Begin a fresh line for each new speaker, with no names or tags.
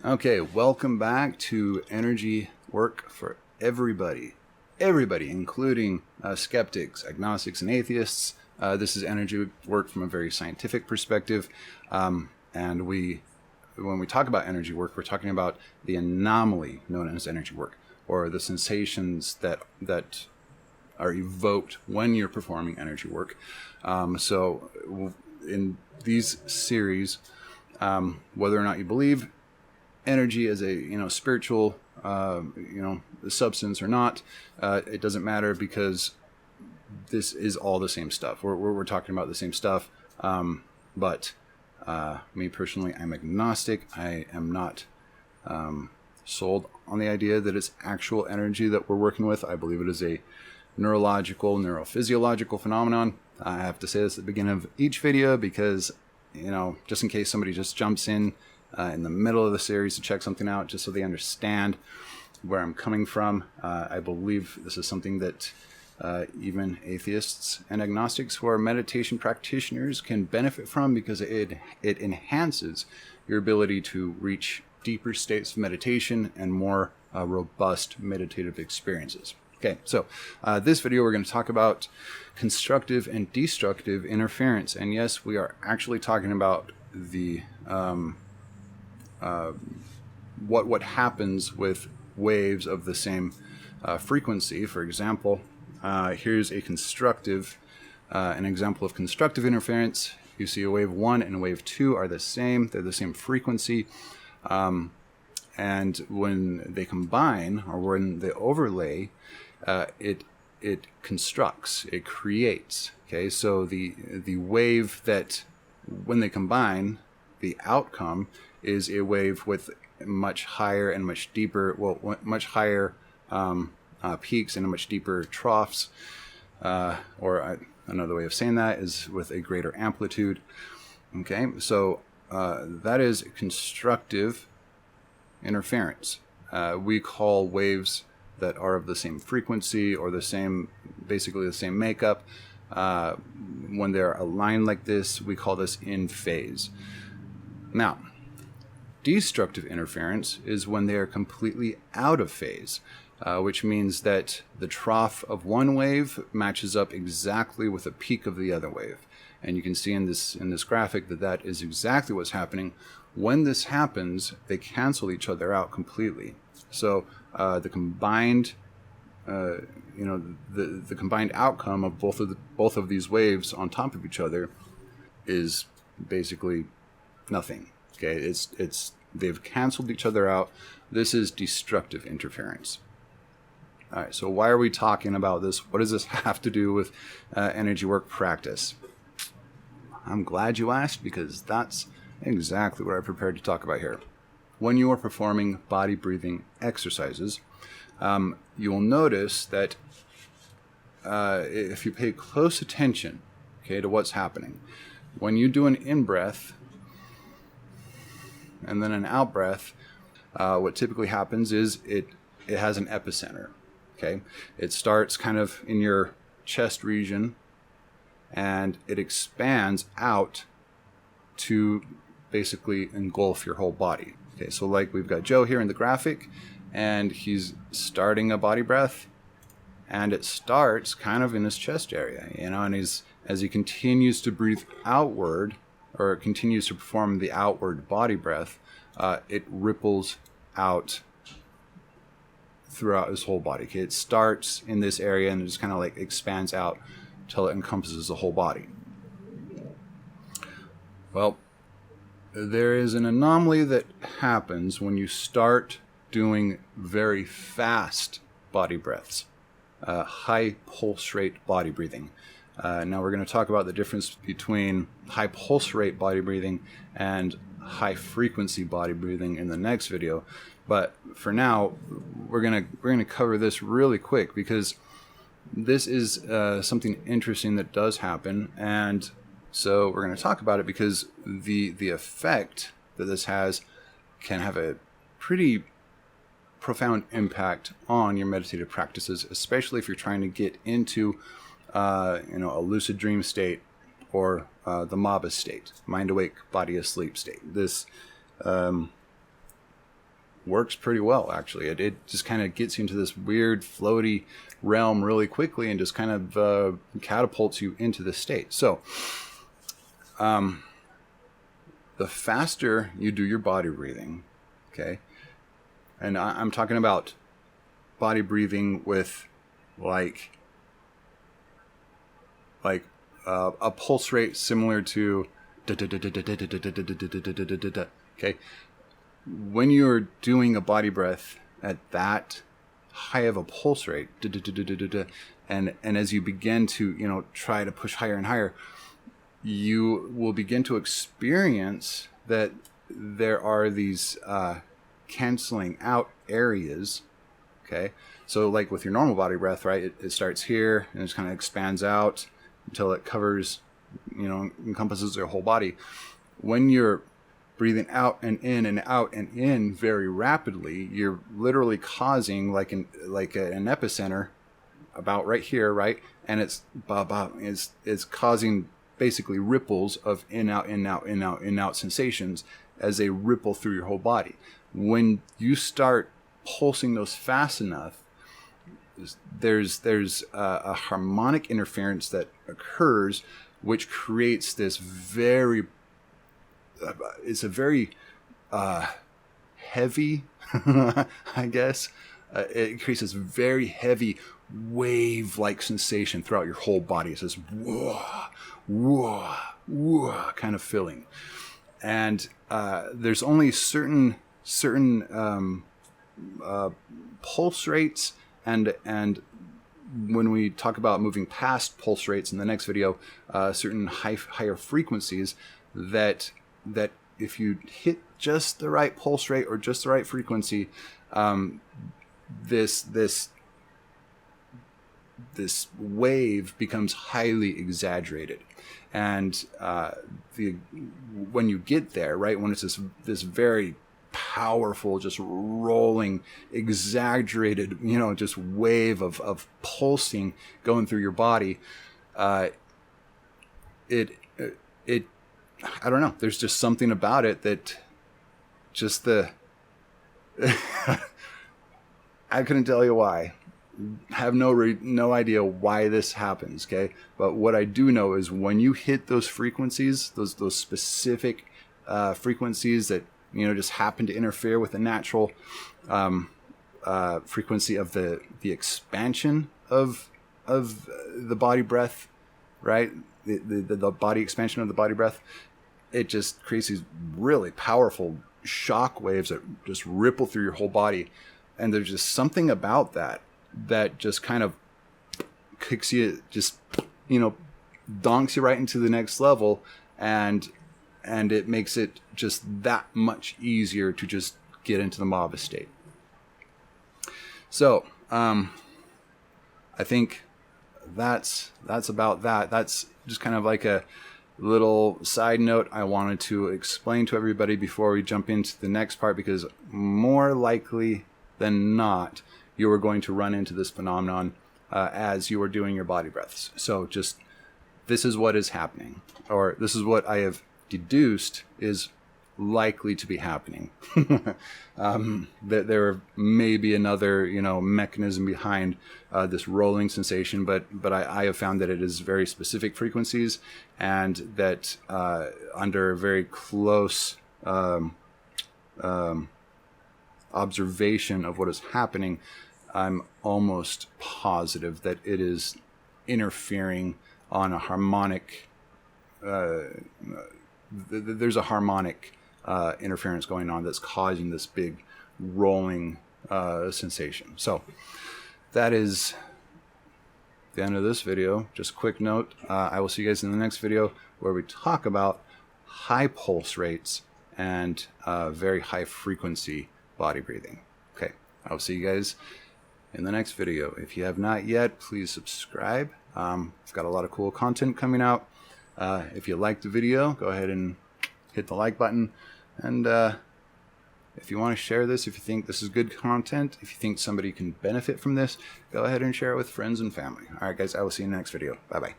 Okay, welcome back to Energy Work for Everybody. Everybody, including skeptics, agnostics, and atheists. This is energy work from a very scientific perspective. And when we talk about energy work, we're talking about the anomaly known as energy work, or the sensations that are evoked when you're performing energy work. So in these series, whether or not you believe energy as a spiritual substance or not, it doesn't matter, because this is all the same stuff. We're talking about the same stuff. But me personally, I'm agnostic. I am not sold on the idea that it's actual energy that we're working with. I believe it is a neurological, neurophysiological phenomenon. I have to say this at the beginning of each video because, just in case somebody just jumps in the middle of the series to check something out, just so they understand where I'm coming from. I believe this is something that even atheists and agnostics who are meditation practitioners can benefit from, because it enhances your ability to reach deeper states of meditation and more robust meditative experiences. Okay, so this video we're going to talk about constructive and destructive interference. And yes, we are actually talking about the what happens with waves of the same frequency. For example, here's an example of constructive interference. You see a wave 1 and a wave 2 are the same. They're the same frequency. And when they combine, or when they overlay, it constructs, it creates. Okay, so the wave that, when they combine, the outcome is a wave with much higher and much deeper, much higher peaks and much deeper troughs. Another way of saying that is with a greater amplitude. Okay, so that is constructive interference. We call waves that are of the same frequency or basically the same makeup, when they're aligned like this, we call this in phase. Now, destructive interference is when they are completely out of phase, which means that the trough of one wave matches up exactly with the peak of the other wave. And you can see in this graphic that is exactly what's happening. When this happens, they cancel each other out completely. So the combined the combined outcome of both of these waves on top of each other is basically nothing. Okay, they've canceled each other out. This is destructive interference. All right, so why are we talking about this? What does this have to do with energy work practice? I'm glad you asked, because that's exactly what I prepared to talk about here. When you are performing body breathing exercises, you will notice that if you pay close attention, to what's happening, when you do an in-breath and then an out-breath, what typically happens is it has an epicenter. Okay, it starts kind of in your chest region, and it expands out to basically engulf your whole body. Okay, so like we've got Joe here in the graphic, and he's starting a body breath, and it starts kind of in his chest area, and as he continues to breathe outward, or continues to perform the outward body breath, it ripples out throughout his whole body. Okay, it starts in this area and it just kind of like expands out till it encompasses the whole body. Well, there is an anomaly that happens when you start doing very fast body breaths, high pulse rate body breathing. Now we're going to talk about the difference between high pulse rate body breathing and high frequency body breathing in the next video. But for now, we're gonna cover this really quick, because this is something interesting that does happen, and so we're going to talk about it, because the effect that this has can have a pretty profound impact on your meditative practices, especially if you're trying to get into a lucid dream state, or the MABA state, mind awake, body asleep state. This works pretty well, actually. It just kind of gets you into this weird floaty realm really quickly and just kind of catapults you into this state. So the faster you do your body breathing, okay, and I'm talking about body breathing with like a pulse rate similar to okay. When you're doing a body breath at that high of a pulse rate, and as you begin to try to push higher and higher, you will begin to experience that there are these canceling out areas. Okay, so like with your normal body breath, right? It starts here and it just kind of expands out until it covers, encompasses your whole body. When you're breathing out and in very rapidly, you're literally causing like an epicenter about right here, right? And it's causing basically ripples of in out sensations as they ripple through your whole body. When you start pulsing those fast enough, there's a harmonic interference that occurs, which creates this very heavy, I guess. It creates this very heavy wave-like sensation throughout your whole body. It's this whoa, whoa, whoa kind of feeling. And there's only certain pulse rates, and when we talk about moving past pulse rates in the next video, certain higher frequencies that if you hit just the right pulse rate or just the right frequency, this wave becomes highly exaggerated. And when you get there, right, when it's this very powerful, just rolling, exaggerated, just wave of pulsing going through your body, it I don't know. There's just something about it that just I couldn't tell you why. Have no idea why this happens, okay? But what I do know is when you hit those frequencies, those specific frequencies that just happen to interfere with the natural frequency of the expansion of the body breath, right? The body expansion of the body breath, it just creates these really powerful shock waves that just ripple through your whole body. And there's just something about that just kind of kicks you, just, donks you right into the next level. And it makes it just that much easier to just get into the Mava state. So, I think that's about that. That's just kind of like a little side note I wanted to explain to everybody before we jump into the next part, because more likely than not, you are going to run into this phenomenon as you are doing your body breaths. So just, this is what is happening, or this is what I have deduced is likely to be happening. That there may be another, mechanism behind this rolling sensation, but I have found that it is very specific frequencies, and that under very close observation of what is happening, I'm almost positive that it is interfering on a harmonic. There's a harmonic interference going on that's causing this big rolling sensation. So that is the end of this video. Just a quick note. I will see you guys in the next video where we talk about high pulse rates and very high frequency body breathing. Okay, I will see you guys in the next video. If you have not yet, please subscribe. I've got a lot of cool content coming out. If you liked the video, go ahead and hit the like button. And if you want to share this, if you think this is good content, if you think somebody can benefit from this, go ahead and share it with friends and family. All right, guys, I will see you in the next video. Bye-bye.